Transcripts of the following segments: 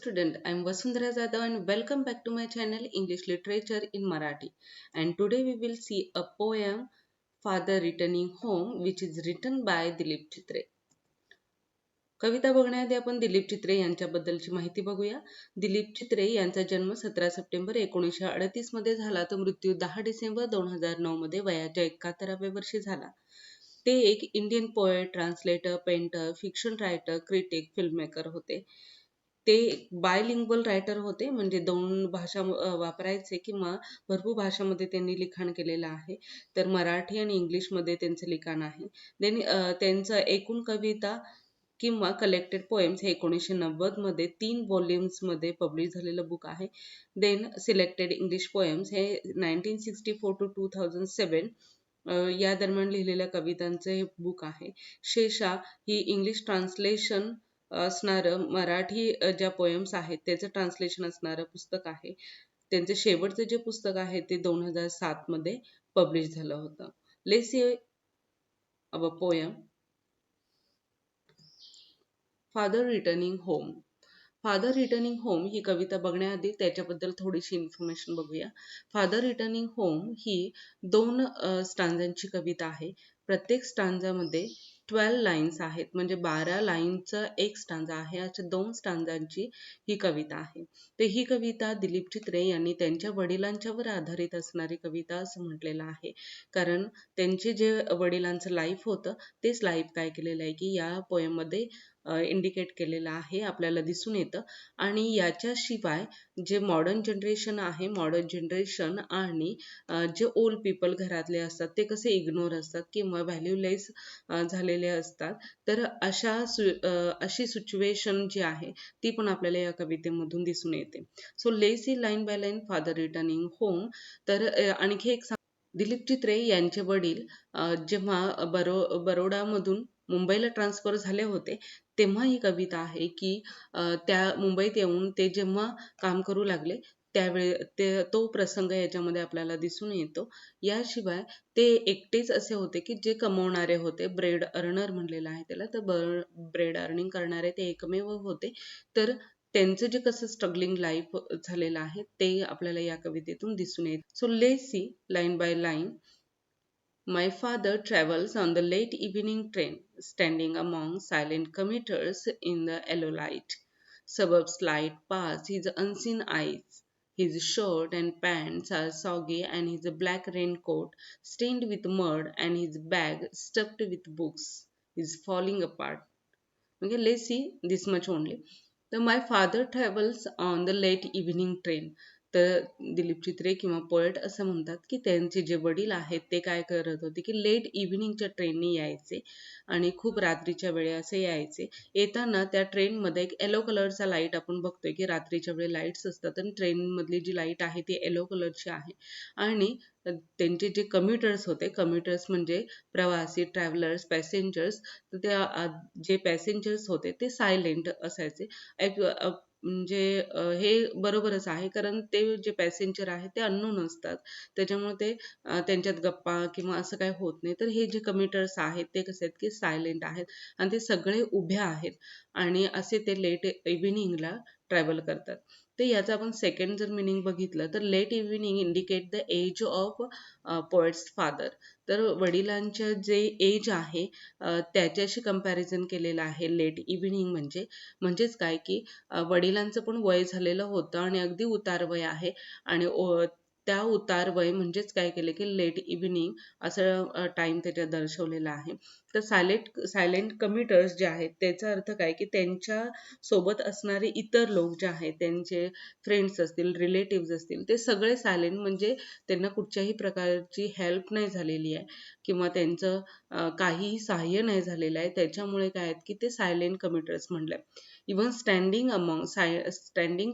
student, I am Vasundhara Jadhav and welcome back to my channel English Literature in Marathi. And today we will see a poem Father Returning Home which is written by Dilip Chitre. कविता बघण्याआधी आपण दिलीप चित्रे यांच्याबद्दलची माहिती बघूया. दिलीप चित्रे यांचा जन्म 17 September 1938 मध्ये झाला तर मृत्यू 10 डिसेंबर 2009 मध्ये वयाच्या 71व्या वर्षी झाला. ते एक Indian poet, translator, painter, fiction writer, critic, filmmaker होते. ते बायलिंग्वल रायटर होते, म्हणजे दोन भाषा वापरायचे किंवा भरपूर भाषांमध्ये त्यांनी लिखाण केलेलं आहे. तर मराठी आणि इंग्लिशमध्ये त्यांचं लिखाण आहे. त्यांचं एकूण कविता किंवा कलेक्टेड पोएम्स हे 1990 मध्ये 3 व्हॉल्युम्समध्ये पब्लिश झालेलं बुक आहे. देन सिलेक्टेड इंग्लिश पोएम्स हे 1964 to 2007 या दरम्यान लिहिलेल्या कवितांचे हे बुक आहे. शेषा ही इंग्लिश ट्रान्सलेशन असणारं मराठी ज्या पोएम्स आहेत त्याचं ट्रान्सलेशन असणारं पुस्तक आहे. त्यांचे शेवटचं जे पुस्तक आहे ते 2007 मध्ये पब्लिश झालं होतं. Let's see our poem father returning home. Father returning home ही कविता बघण्याआधी त्याच्याबद्दल थोडीशी इन्फॉर्मेशन बघूया. फादर रिटर्निंग होम ही 2 स्टांजांची कविता आहे. प्रत्येक स्टांजामध्ये 12 लाईन्स आहेत, म्हणजे 12 लाईनचा एक स्टांजा आहे. अशा 2 स्टांजांची ही कविता आहे. तर ही कविता दिलीप चित्रे यांनी त्यांच्या वडिलांच्यावर आधारित असणारी कविता असं म्हटलेलं आहे. कारण त्यांचे जे वडिलांचं लाईफ होतं तेच लाईफ काय केलेलं आहे की या पोएममध्ये इंडिकेट केलेलं आहे, आपल्याला दिसून येतं. आणि याच्याशिवाय जे मॉडर्न जनरेशन आहे, मॉडर्न जनरेशन आणि जे ओल्ड पीपल घरातले असतात ते कसे इग्नोर असतात किंवा व्हॅल्यूलेस झालेले असतात. तर अशी सिच्युएशन जी आहे ती पण आपल्याला या कवितेमधून दिसून येते. So let's see line by line father returning home. तर आणखी एक दिलीप चित्रे यांचे वडील जेव्हा बरोडामधून मुंबईला ट्रान्सफर झाले होते तेव्हा ही कविता आहे की त्या मुंबईत येऊन ते जेव्हा काम करू लागले त्यावेळी तो प्रसंग याच्यामध्ये आपल्याला दिसून येतो. याशिवाय ते एकटेच असे होते की जे कमवणारे होते, ब्रेड अर्नर म्हणलेलं आहे त्याला. तर ब्रेड अर्निंग करणारे ते एकमेव होते. तर त्यांचं जे कसं स्ट्रगलिंग लाईफ झालेलं आहे ते आपल्याला या कवितेतून दिसून येत. So let's see line by line. My father travels on the late evening train, standing among silent commuters in the yellow light. Suburbs slide past his unseen eyes. His shirt and pants are soggy and his black raincoat stained with mud and his bag stuffed with books is falling apart. Okay, let's see this much only. तर my father travels on the late evening train. तर दिलीप चित्रे किंवा poet असं म्हणतात की त्यांचे जे वडील आहेत ते काय करत होते की लेट इव्हिनिंगच्या ट्रेननी यायचे आणि खूप रात्रीच्या वेळे असे यायचे. येताना त्या ट्रेनमध्ये एक येलो कलरचा लाईट आपण बघतोय की रात्रीच्या वेळी लाईट्स असतात आणि ट्रेनमधली जी लाईट आहे ती येलो कलरची आहे. आणि त्यांचे जे कम्युटर्स होते, कम्युटर्स म्हणजे प्रवासी, ट्रॅव्हलर्स, पॅसेंजर्स, तर त्या जे पॅसेंजर्स होते ते सायलेंट असायचे. म्हणजे हे बरोबरच आहे, कारण ते जे पॅसेंजर आहेत ते अननोन असतात, त्याच्यामुळे ते त्यांच्यात गप्पा किंवा असं काही होत नाही. तर हे जे कम्युटर्स आहेत ते कसे आहेत की सायलेंट आहेत आणि ते सगळे उभे आहेत आणि असे ते लेट इव्हिनिंगला ट्रॅव्हल करतात. तर याचा आपण सेकंड जर मिनिंग बघितलं तर late evening indicate the age of poet's father. तर वडिलांच्या जे एज आहे त्याच्याशी कंपॅरिझन केलेलं आहे लेट इव्हिनिंग म्हणजेच काय की वडिलांचं पण वय झालेलं होतं आणि अगदी उतार वय आहे आणि त्या उतार वय म्हणजेच काय केले की लेट इव्हिनिंग असं टाइम त्याच्यात दर्शवलेला आहे. तर सायलेंट कम्युटर्स जे आहेत त्याचा अर्थ काय की त्यांच्या सोबत असणारे इतर लोक जे आहेत, त्यांचे फ्रेंड्स असतील, रिलेटिव्ह असतील, ते सगळे सायलेंट, म्हणजे त्यांना कुठच्याही प्रकारची हेल्प नाही झालेली आहे किंवा त्यांचं काहीही सहाय्य नाही झालेलं आहे. त्याच्यामुळे काय आहेत की ते सायलेंट कम्युटर्स म्हणले. इव्हन स्टँडिंग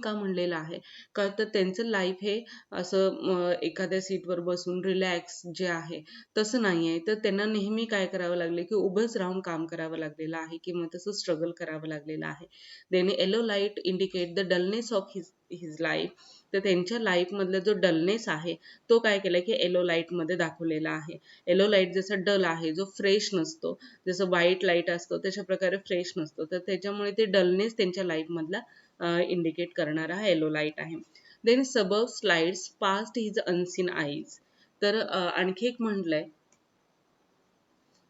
का म्हणलेलं आहे का तर त्यांचं लाईफ हे असं एखाद्या सीटवर बसून रिलॅक्स जे आहे तसं नाही आहे. तर त्यांना नेहमी काय करावं लागले की उभंच राहून काम करावं लागलेलं आहे किंवा तसं स्ट्रगल करावं लागलेलं आहे. Then yellow light indicate the dullness of his life. तर त्यांच्या लाईफ मधला जो डलनेस आहे तो काय केला की येलो लाईट मध्ये दाखवलेला आहे. येलो लाईट जसा डल आहे, जो फ्रेश नसतो, जसं व्हाईट लाईट असतो तशा प्रकारे फ्रेश नसतो, तर त्याच्यामुळे ते डलनेस त्यांच्या लाईफ मधला इंडिकेट करणारा हा येलो लाईट आहे. देन सबब slides past his unseen eyes. तर आणखी एक म्हटलंय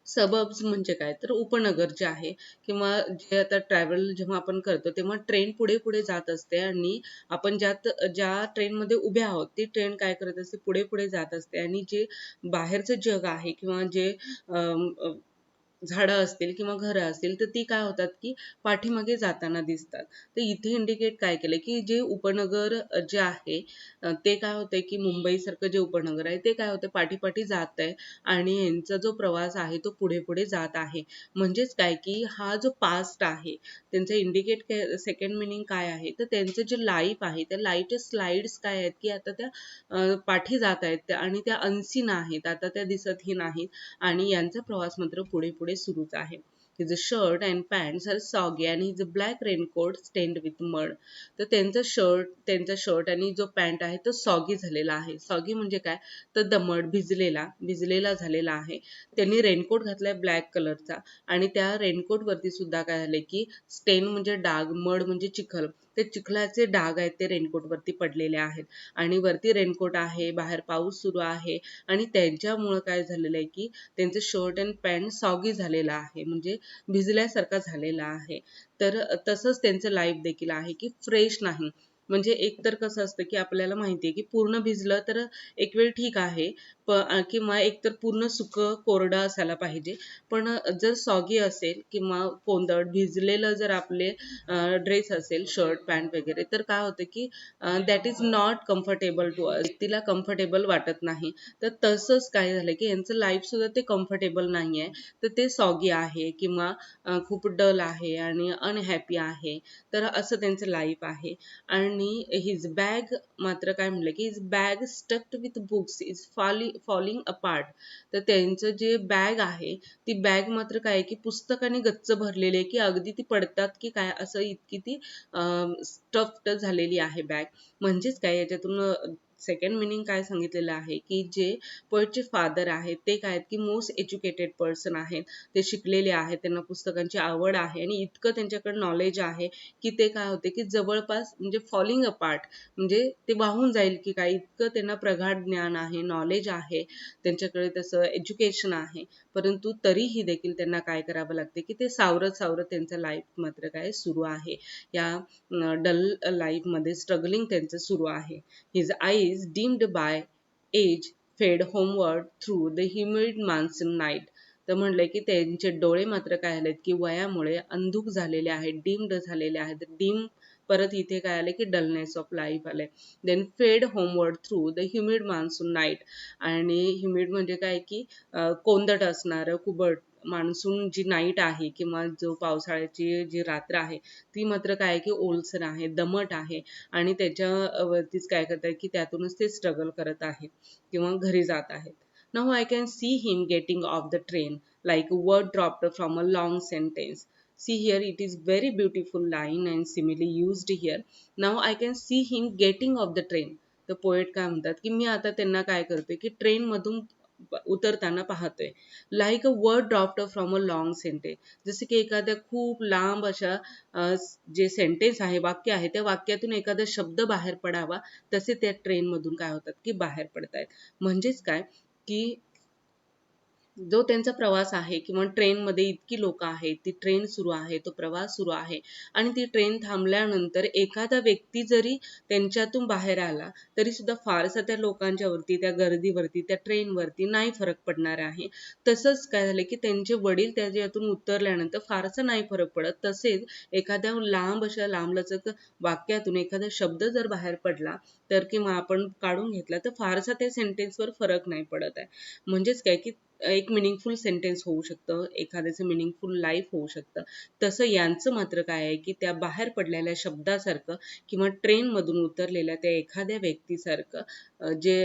सबब्स म्हणजे काय, तर उपनगर जे आहे किंवा जे आता ट्रॅव्हल जेव्हा आपण करतो तेव्हा ट्रेन पुढे पुढे जात असते आणि आपण ज्या ट्रेनमध्ये उभे आहोत ती ट्रेन काय करत असते, पुढे पुढे जात असते आणि जे बाहेरचं जग आहे किंवा जे झाडं असतील किंवा घरं असतील तर ती काय होतात की पाठीमागे जाताना दिसतात. तर इथे इंडिकेट काय केलं की जे उपनगर जे आहे ते काय होतंय की मुंबईसारखं जे उपनगर आहे ते काय होतं पाठीपाठी जात आहे आणि यांचा जो प्रवास आहे तो पुढे पुढे जात आहे. म्हणजेच काय की हा जो पास्ट आहे त्यांचं इंडिकेट सेकंड मिनिंग काय आहे, तर त्यांचं जे लाईफ आहे त्या लाईफचे स्लाइड्स काय आहेत की आता त्या पाठी जात आहेत आणि त्या अनसीन आहेत, आता त्या दिसतही नाहीत आणि यांचा प्रवास मात्र पुढे पुढे सुरूच आहे. His shirt and pants are soggy and his black raincoat stained with mud. तर त्यांचा शर्ट आणि जो पॅन्ट आहे तो सॉगी झालेला आहे. सॉगी म्हणजे काय, तर दमट भिजलेला झालेला आहे. त्यांनी रेनकोट घातलाय ब्लॅक कलरचा आणि त्या रेनकोट वरती सुद्धा काय झालंय की स्टेन म्हणजे डाग, मड म्हणजे चिखल, ते चिखलाचे डाग आहेत ते रेनकोट वरती पडलेले आहेत आणि वरती रेनकोट आहे, बाहेर पाऊस सुरू आहे आणि त्यांच्यामुळं काय झालेलं आहे की त्यांचं शर्ट अँड पॅन्ट सॉगी झालेला आहे, म्हणजे भिजल्यासारखा झालेला आहे. तर तसंच त्यांचं लाईफ देखील आहे की फ्रेश नाही. म्हणजे एक तर कसं असतं की आपल्याला माहिती आहे की पूर्ण भिजलं तर एक वेळ ठीक आहे, किंवा एक तर पूर्ण सुकं कोरडं असायला पाहिजे. पण जर सॉगी असेल किंवा कोंदट भिजलेलं जर आपले ड्रेस असेल, शर्ट पॅन्ट वगैरे, तर काय होतं की that is not comfortable to us, व्यक्तीला कम्फर्टेबल वाटत नाही. तर तसंच काय झालं की यांचं लाईफ सुद्धा ते कम्फर्टेबल नाही आहे. तर ते सॉगी आहे किंवा खूप डल आहे आणि अनहॅपी आहे. तर असं त्यांचं लाईफ आहे. आणि हिज बॅग मात्र काय म्हटलं की his bag स्टक्ड with books is falling apart. तर त्यांचं जे बॅग आहे ती बॅग मात्र काय की पुस्तकाने गच्च भरलेली आहे की अगदी ती पडतात की काय असं इतकी ती स्टफ्ड झालेली आहे बॅग. म्हणजेच काय याच्यातून सेकंड मिनिंग काय सांगितलेलं आहे की जे पोएटचे फादर आहेत ते काय आहेत की मोस्ट एज्युकेटेड पर्सन आहेत, ते शिकलेले आहेत, त्यांना पुस्तकांची आवड आहे आणि इतकं त्यांच्याकडे नॉलेज आहे की ते काय होते की जवळपास म्हणजे फॉलिंग अपार्ट, म्हणजे ते वाहून जाईल की काय, इतकं त्यांना प्रगाढ ज्ञान आहे, नॉलेज आहे, त्यांच्याकडे तसं एज्युकेशन आहे. परंतु तरीही देखील त्यांना काय करावं लागते की ते सावरत सावरत त्यांचं लाईफ मात्र काय सुरू आहे. या डल लाईफमध्ये स्ट्रगलिंग त्यांचं सुरू आहे. His eyes dimmed by age fade homeward through the humid monsoon night. तर म्हणलंय की त्यांचे डोळे मात्र काय झालेत की वयामुळे अंधुक झालेले आहेत, डीम्ड झालेले आहेत. डीम परत इथे काय आले की डलनेस ऑफ लाईफ आले. देन फेड homeward through the humid monsoon night. आणि ह्युमिड म्हणजे काय की कोंदट असणारं कुबट मान्सून जी नाईट आहे किंवा जो पावसाळ्याची जी रात्र आहे ती मात्र काय की ओलसर आहे, दमट आहे आणि त्याच्यावरतीच काय करतात की त्यातूनच ते स्ट्रगल करत आहेत किंवा घरी जात आहेत. Now I can see him getting off the train like a word dropped from a long sentence. See here, it is very beautiful line and simile used here. Now I can see him getting off the train. तर poet काय म्हणतात की मी आता त्यांना काय करतोय की train मधून उतरताना पाहतोय. Like a word dropped from a long sentence. जसे की एखाद्या खूप लांब अशा जे सेंटेन्स आहे, वाक्य आहे, त्या वाक्यातून एखादा शब्द बाहेर पडावा तसे त्या ट्रेन मधून काय होतात की बाहेर पडतायत. म्हणजेच काय की जो त्यांचा प्रवास आहे किंवा ट्रेनमध्ये इतकी लोक आहेत, ती ट्रेन सुरू आहे, तो प्रवास सुरू आहे आणि ती ट्रेन थांबल्यानंतर एखादा व्यक्ती जरी त्यांच्यातून बाहेर आला तरी सुद्धा फारसा त्या लोकांच्या वरती, त्या गर्दीवरती, त्या ट्रेनवरती नाही फरक पडणार आहे. तसंच काय झालं की त्यांचे वडील त्याच्यातून उतरल्यानंतर फारसा नाही फरक पडत. तसेच एखाद्या लांब अशा लांबलचक वाक्यातून एखादा शब्द जर बाहेर पडला तर किंवा आपण काढून घेतला तर फारसा त्या सेंटेन्सवर फरक नाही पडत आहे. म्हणजेच काय की एक मिनिंगफुल सेंटेन्स होऊ शकतं, एखाद्याचं मिनिंगफुल लाईफ होऊ शकतं. तसं यांचं मात्र काय आहे की त्या बाहेर पडलेल्या शब्दासारखं किंवा ट्रेनमधून उतरलेल्या त्या एखाद्या व्यक्तीसारखं जे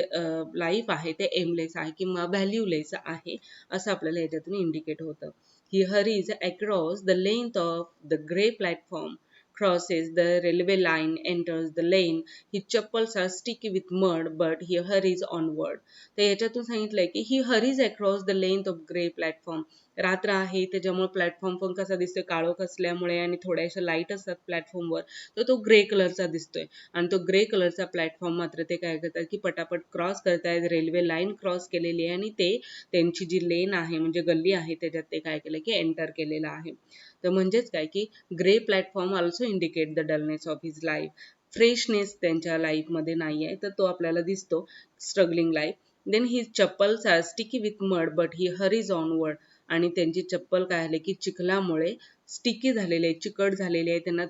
लाईफ आहे ते एमलेस आहे किंवा व्हॅल्यूलेस आहे असं आपल्याला याच्यातून इंडिकेट होतं. He hurries across the length of the grey platform, crosses the railway line, enters the lane. His chappals are sticky with mud, but he hurries onward. तर याच्यातून सांगितलंय की he hurries across the length of grey platform. रात्र आहे त्याच्यामुळे platform पण कसा दिसतोय, काळोख असल्यामुळे आणि थोड्याशा लाईट असतात प्लॅटफॉर्मवर, तर तो ग्रे कलरचा दिसतोय. आणि तो ग्रे कलरचा प्लॅटफॉर्म मात्र ते काय करतात की पटापट क्रॉस करतायत, रेल्वे लाईन क्रॉस केलेली आहे आणि ते त्यांची जी लेन आहे म्हणजे गल्ली आहे त्याच्यात ते काय केलं की एंटर केलेलं आहे. तर म्हणजेच काय की grey platform also indicate the dullness of his life. Freshness त्यांच्या लाईफमध्ये नाही आहे, तर तो आपल्याला दिसतो struggling life. Then he chappals are sticky with mud but he hurries onward. आणि त्यांची चप्पल काय झाले की चिखलामुळे स्टिकी झालेले आहे, चिकट झालेले आहे, त्यांना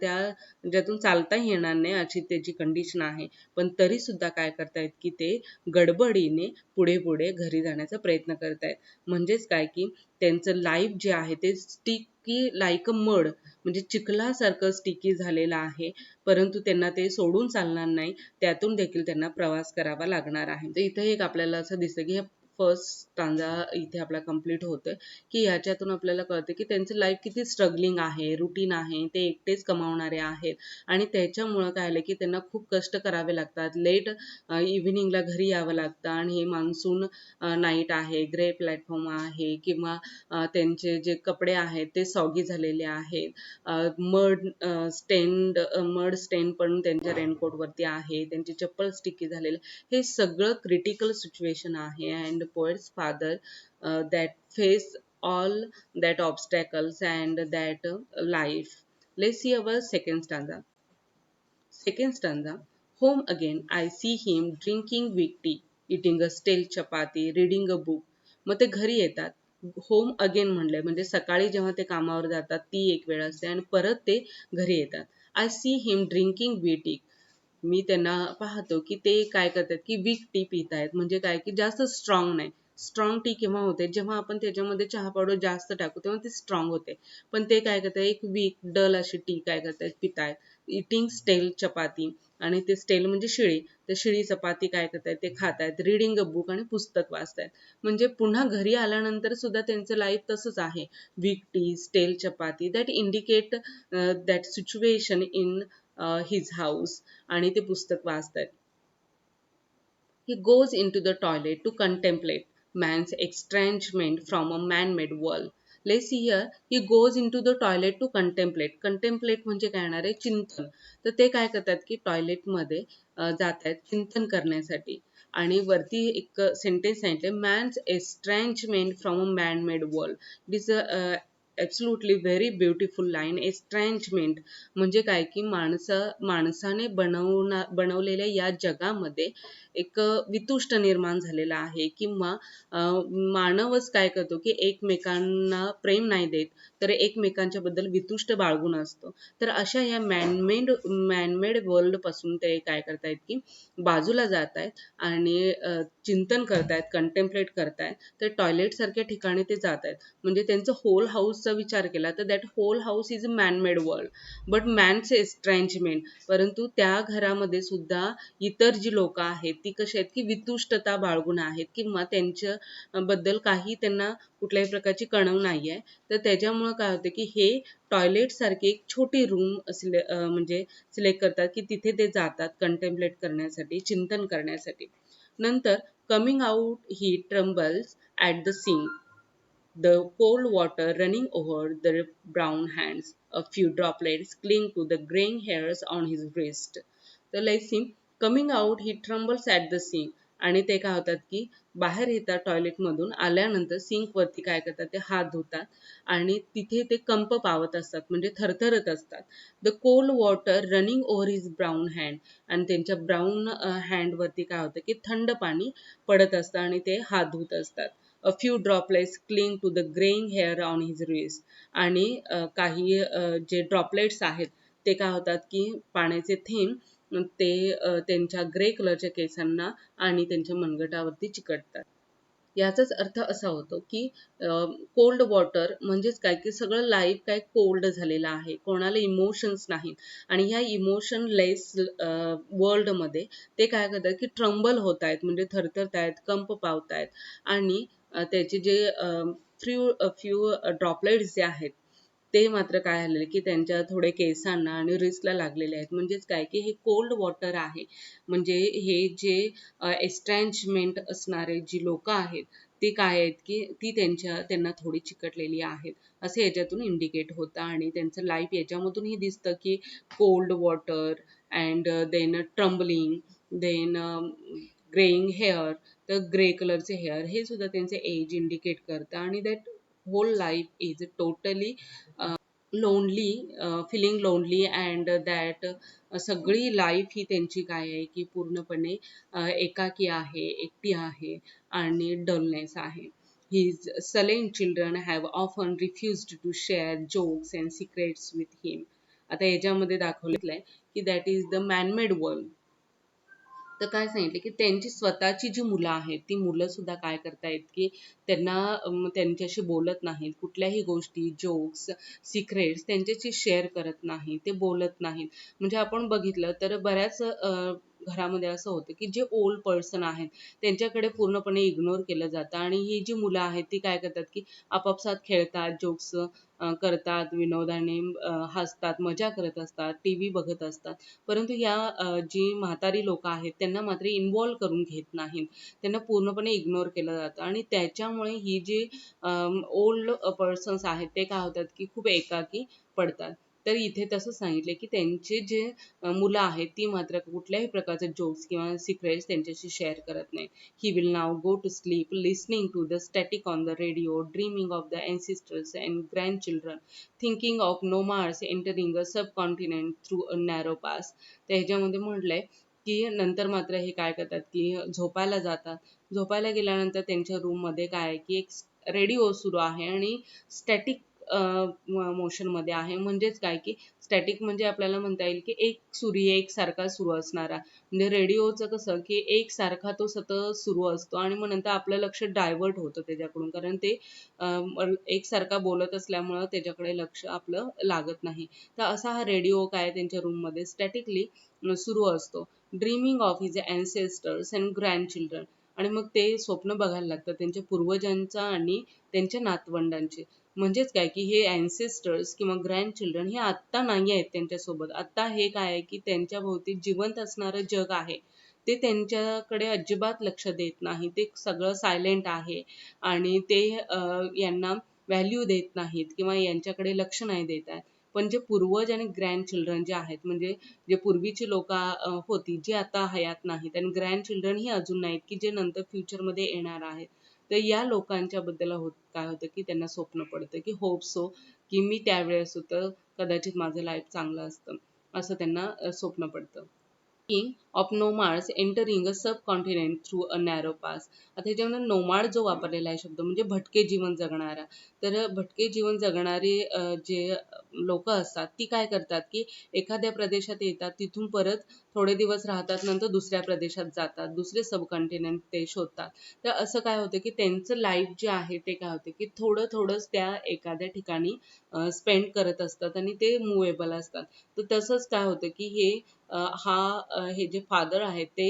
ज्यातून चालताही येणार नाही अशी त्याची कंडिशन आहे. पण तरी सुद्धा काय करतायत की ते गडबडीने पुढे पुढे घरी जाण्याचा प्रयत्न करतायत. म्हणजेच काय की त्यांचं लाईफ जे आहे ते स्टिकी लाईक अ मड, म्हणजे चिखलासारखं स्टिकी झालेलं आहे. परंतु त्यांना ते सोडून चालणार नाही, त्यातून देखील त्यांना प्रवास करावा लागणार आहे. तर इथे एक आपल्याला असं दिसतं की फर्स्ट स्टांजा इथे आपला कंप्लीट होतोय की ह्याच्यातून आपल्याला कळतं की त्यांचं लाईफ किती स्ट्रगलिंग आहे, रुटीन आहे, ते एकटेच कमावणारे आहेत आणि त्याच्यामुळं काय आलं की त्यांना खूप कष्ट करावे लागतात. लेट इव्हिनिंगला घरी यावं लागतं आणि हे मान्सून नाईट आहे, ग्रे प्लॅटफॉर्म आहे किंवा त्यांचे जे कपडे आहेत ते सॉगी झालेले आहेत. मड स्टेन पण त्यांच्या रेनकोटवरती आहे, त्यांची चप्पल स्टिकी झालेले. हे सगळं क्रिटिकल सिच्युएशन आहे. And poets father that face all that obstacles and that life. Let's see our second stanza. Second stanza. Home again, I see him drinking weak tea, eating a stale chapati, reading a book. मग ते घरी येतात. Home again म्हणलंय म्हणजे सकाळी जेव्हा ते कामावर जातात ती एक वेळ असते आणि परत ते घरी येतात. I see him drinking weak tea. मी त्यांना पाहतो की ते काय करतात की वीक टी पित आहेत. म्हणजे काय की जास्त स्ट्रॉंग नाही. स्ट्रॉंग टी केव्हा होते, जेव्हा आपण त्याच्यामध्ये चहा पावडर जास्त टाकू तेव्हा ती स्ट्रॉंग होते. पण ते काय करतात एक वीक डल अशी टी काय करतात पितायत. इटिंग स्टेल चपाती, आणि ते स्टेल म्हणजे शिळी, तर शिळी चपाती काय करतायत ते खातायत. रीडिंग अ बुक, आणि पुस्तक वाचतायत. म्हणजे पुन्हा घरी आल्यानंतर सुद्धा त्यांचं लाईफ तसंच आहे. Weak tea, stale chapati, that indicate that situation in his house. आणि ते पुस्तक वाचतायत. He goes into the toilet to contemplate man's estrangement from a man-made world. Let's see here. He goes into the toilet to contemplate. Contemplate म्हणजे काय येणार आहे चिंतन. तर ते काय करतात की टॉयलेटमध्ये जात आहेत चिंतन करण्यासाठी. आणि वरती एक सेंटेन्स सांगितले, man's estrangement from a man made world. It is absolutely very beautiful line. Estrangement म्हणजे काय की माणसाने बनवलेल्या या जगामध्ये एक वितुष्ट निर्माण झालेला आहे, किंवा मानवच काय करतो की एकमेकांना प्रेम नाही देत, तर एकमेकांच्या बद्दल वितुष्ट बाळगून असतो. तर अशा या मॅनमेड वर्ल्ड पासून ते काय करतायत की बाजूला जात आहेत आणि चिंतन करतायत, कंटेम्पलेट करतायत. तर टॉयलेट सारख्या ठिकाणी ते जात आहेत. म्हणजे त्यांचं होल हाऊसचा विचार केला तर that whole house is a man made world, but मॅनचे एस्ट्रँजमेंट. परंतु त्या घरामध्ये सुद्धा इतर जी लोक आहेत ती कशी आहेत की वितुष्टता बाळगून आहेत, किंवा त्यांच्या बद्दल काही त्यांना कुठल्याही प्रकारची कणव नाही आहे. तर त्याच्यामुळं काय होतं की हे टॉयलेट सारखी एक छोटी रूम म्हणजे सिलेक्ट करतात की तिथे ते जातात कंटेम्पलेट करण्यासाठी, चिंतन करण्यासाठी. नंतर coming out he trembles at the sink, the cold water running over the brown hands. A few droplets cling to the graying hairs on his wrist. तर let's see. Coming out, he trembles at the sink. आणि ते काय होतात की बाहेर येतात टॉयलेटमधून, आल्यानंतर सिंकवरती काय करतात ते हात धुतात आणि तिथे ते कंप पावत असतात, म्हणजे थरथरत असतात. The cold water running over his brown hand. आणि त्यांच्या ब्राऊन हँडवरती काय होतं की थंड पाणी पडत असतं आणि ते हात धुत असतात. A few droplets cling to the graying hair on his wrist. आणि काही जे ड्रॉपलेट्स आहेत ते काय होतात की पाण्याचे थेंब ते त्यांच्या ग्रे कलरच्या केसांना आणि त्यांच्या मनगटावरती चिकटतात. याचाच अर्थ असा होतो की कोल्ड वॉटर म्हणजेच काय की सगळं लाईफ काय कोल्ड झालेलं आहे, कोणाला इमोशन्स नाहीत. आणि ह्या इमोशनलेस वर्ल्डमध्ये ते काय करतात की ट्रम्बल होत आहेत, म्हणजे थरथरत आहेत, कंप पावत आहेत. आणि त्याचे जे फ्यू ड्रॉपलेट्स जे आहेत ते मात्र काय झालेले की त्यांच्या थोडे केसांना आणि रिस्कला लागलेले आहेत. म्हणजेच काय की हे कोल्ड वॉटर आहे. म्हणजे हे जे एस्ट्रँजमेंट असणारे जी लोक आहेत ती काय आहेत की ती त्यांना थोडी चिकटलेली आहेत असे याच्यातून इंडिकेट होतं. आणि त्यांचं लाईफ याच्यामधूनही दिसतं की cold water and then trembling, then greying hair, तर ग्रे कलरचे हेअर हे सुद्धा त्यांचे एज इंडिकेट करतं. आणि that whole life is totally lonely, feeling lonely and that सगळी लाईफ ही त्यांची काय आहे की पूर्णपणे एकाकी आहे, एकटी आहे आणि डलनेस आहे. His sullen children have often refused to share jokes and secrets with him. आता याच्यामध्ये दाखवलेलं आहे की that is the man-made world. तर काय सांगितलं की त्यांची स्वतःची जी मुलं आहेत ती मुलं सुद्धा काय करतायत की त्यांना त्यांच्याशी बोलत नाहीत, कुठल्याही गोष्टी, जोक्स, सिक्रेट्स त्यांच्याशी शेअर करत नाही, ते बोलत नाहीत. म्हणजे आपण बघितलं तर बऱ्याच घरामध्ये असं होतं की जे ओल्ड पर्सन आहेत त्यांच्याकडे पूर्णपणे इग्नोर केलं जातं. आणि ही जी मुलं आहेत ती काय करतात की आपापसात खेळतात, जोक्स करतात, विनोदाने हसतात, मजा करत असतात, टीव्ही बघत असतात. परंतु या जी म्हातारी लोक आहेत त्यांना मात्र इन्व्हॉल्व करून घेत नाहीत, त्यांना पूर्णपणे इग्नोर केलं जातं. आणि त्याच्यामुळे ही जी ओल्ड पर्सन्स आहेत ते काय होतात की खूप एकाकी पडतात. तर इथे तसं सांगितलं की त्यांचे जे मुलं आहेत ती मात्र कुठल्याही प्रकारचे जोक्स किंवा सिक्रेट्स त्यांच्याशी शेअर करत नाही. He will now go to sleep listening to the static on the radio, dreaming of the ancestors and grandchildren, thinking of nomads entering a subcontinent through a narrow pass. तर ह्याच्यामध्ये म्हटलंय की नंतर मात्र हे काय करतात की झोपायला जातात. झोपायला गेल्यानंतर त्यांच्या रूममध्ये काय आहे की एक रेडिओ सुरू आहे आणि स्टॅटिक मोशनमध्ये आहे. म्हणजेच काय की स्टॅटिक म्हणजे आपल्याला म्हणता येईल की एक सूर्य एकसारखा सुरू असणारा. म्हणजे रेडिओचं कसं की एकसारखा तो सतत सुरू असतो आणि मग नंतर आपलं लक्ष डायव्हर्ट होतं त्याच्याकडून, कारण ते एकसारखा बोलत असल्यामुळं त्याच्याकडे लक्ष आपलं लागत नाही. तर असा हा रेडिओ काय त्यांच्या रूममध्ये स्टॅटिकली सुरू असतो. Dreaming of his ancestors and grandchildren. आणि मग ते स्वप्न बघायला लागतात त्यांच्या पूर्वजांचा आणि त्यांच्या नातवंडांचे. म्हणजेच काय की हे अँसेस्टर्स किंवा ग्रँडचिल्ड्रन हे आत्ता नाही आहेत त्यांच्यासोबत. आत्ता हे काय आहे की त्यांच्या भोवती जिवंत असणारं जग आहे, ते त्यांच्याकडे अजिबात लक्ष देत नाही. ते सगळं सायलेंट आहे आणि ते यांना व्हॅल्यू देत नाहीत किंवा यांच्याकडे लक्ष नाही देत आहेत. पण जे पूर्वज आणि ग्रँडचिल्ड्रन जे आहेत, म्हणजे जे पूर्वीची लोक होती जी आता हयात नाहीत आणि ग्रँडचिल्ड्रन ही अजून नाहीत की जे नंतर फ्युचरमध्ये येणार आहेत. तर या लोकांच्या बद्दल काय होतं की त्यांना स्वप्न पडतं की होप सो की मी त्यावेळेस होतं, कदाचित माझं लाईफ चांगलं असतं, असं त्यांना स्वप्न पडतं. king of nomads entering a subcontinent through a narrow pass. आता ह्याच्यामध्ये नोमाड जो वापरलेला आहे शब्द म्हणजे भटके जीवन जगणारा. तर भटके जीवन जगणारे जे लोक असतात ती काय करतात की एखाद्या प्रदेशात येतात, तिथून परत थोडे दिवस राहतात, नंतर दुसऱ्या प्रदेशात जातात, दुसरे सबकॉन्टिनेंट ते शोधतात. तर असं काय होतं की त्यांचं लाईफ जे आहे ते काय होतं की थोडं थोडंच त्या एखाद्या ठिकाणी स्पेंड करत असतात आणि ते मुवेबल असतात. तर तसंच काय होतं की हे जे फादर आहेत ते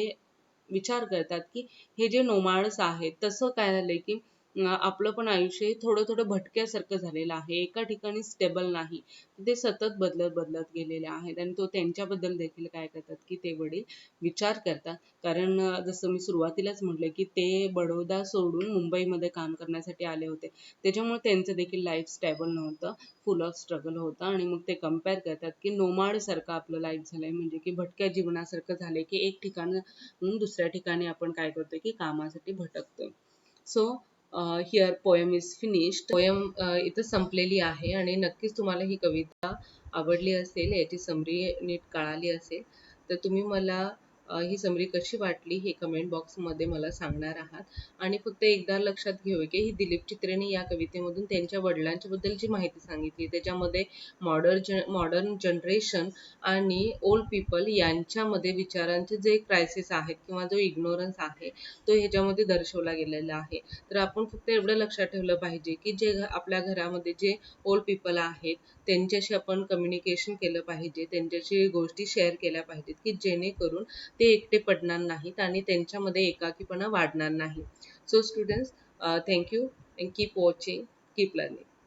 विचार करतात की हे जे नोमॅड्स आहेत तसं काय झालंय की आपलं पण आयुष्य हे थोडं थोडं भटक्यासारखं झालेलं आहे, एका ठिकाणी स्टेबल नाही. ते सतत बदलत बदलत गेलेले आहेत आणि तो त्यांच्याबद्दल देखील काय करतात की ते वडील विचार करतात. कारण जसं मी सुरुवातीलाच म्हटलं की ते बडोदा सोडून मुंबईमध्ये काम करण्यासाठी आले होते, त्याच्यामुळे त्यांचं देखील लाईफ स्टेबल नव्हतं, फुल ऑफ स्ट्रगल होतं. आणि मग ते कम्पेअर करतात की नोमाड सारखं आपलं लाईफ झालंय, म्हणजे की भटक्या जीवनासारखं झालंय की एक ठिकाण दुसऱ्या ठिकाणी आपण काय करतोय की कामासाठी भटकतोय. So here poem is finished. Poem इथं संपलेली आहे आणि नक्कीच तुम्हाला ही कविता आवडली असेल, याची समरी नीट कळाली असेल. तर तुम्ही मला ही समरी कशी वाटली हे कमेंट बॉक्समध्ये मला सांगणार आहात. आणि फक्त एकदा लक्षात घेऊया की ही दिलीप चित्रेने या कवितेमधून त्यांच्या वडिलांच्या बद्दलची माहिती सांगितली. त्याच्यामध्ये मॉडर्न जनरेशन आणि ओल्ड पीपल यांच्यामध्ये विचारांचे जे क्रायसिस आहेत किंवा जो इग्नोरन्स आहे तो ह्याच्यामध्ये दर्शवला गेलेला आहे. तर आपण फक्त एवढं लक्षात ठेवलं पाहिजे की जे आपल्या घरामध्ये जे ओल्ड पीपल आहेत त्यांच्याशी आपण कम्युनिकेशन केलं पाहिजे, त्यांच्याशी गोष्टी शेअर केल्या पाहिजेत की जेणेकरून ते एकटे पडणार नाहीत आणि त्यांच्यामध्ये एकाकीपणा वाढणार नाही. So students, thank you and keep watching, keep learning.